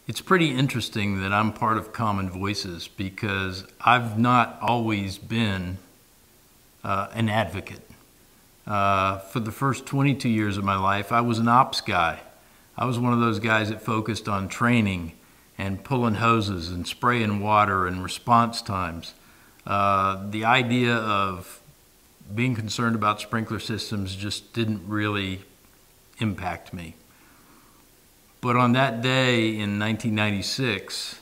It's pretty interesting that I'm part of Common Voices because I've not always been an advocate. For the first 22 years of my life, I was an ops guy. I was one of those guys that focused on training and pulling hoses and spraying water and response times. The idea of being concerned about sprinkler systems just didn't really impact me. But on that day in 1996,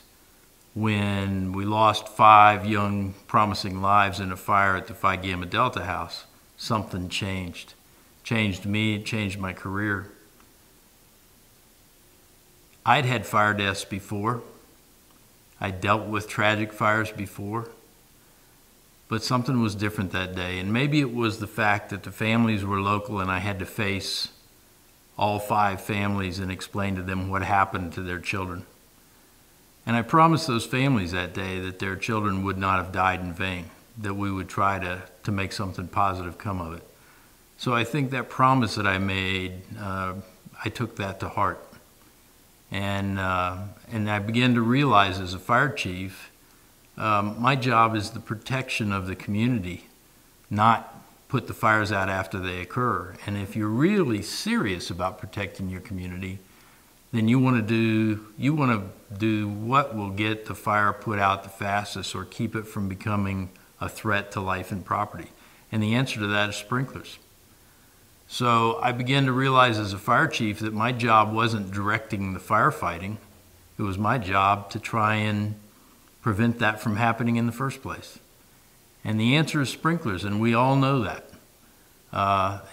when we lost 5 young, promising lives in a fire at the Phi Gamma Delta house, something changed. Changed me, it changed my career. I'd had fire deaths before. I'd dealt with tragic fires before. But something was different that day, and maybe it was the fact that the families were local and I had to face all 5 families and explain to them what happened to their children. And I promised those families that day that their children would not have died in vain, that we would try to make something positive come of it. So I think that promise that I made, I took that to heart. And I began to realize as a fire chief, my job is the protection of the community, not put the fires out after they occur. And if you're really serious about protecting your community, then you want to do what will get the fire put out the fastest or keep it from becoming a threat to life and property. And the answer to that is sprinklers. So I began to realize as a fire chief that my job wasn't directing the firefighting. It was my job to try and prevent that from happening in the first place. And the answer is sprinklers, and we all know that.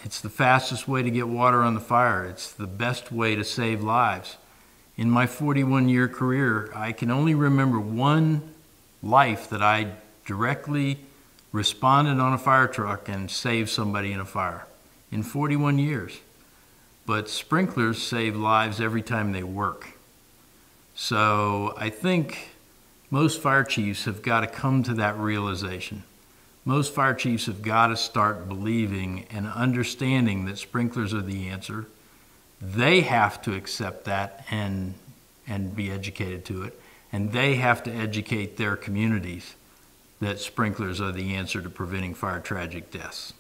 It's the fastest way to get water on the fire. It's the best way to save lives. In my 41-year career, I can only remember one life that I directly responded on a fire truck and saved somebody in a fire in 41 years. But sprinklers save lives every time they work. So I think most fire chiefs have got to come to that realization. Most fire chiefs have got to start believing and understanding that sprinklers are the answer. They have to accept that and be educated to it. And they have to educate their communities that sprinklers are the answer to preventing fire tragic deaths.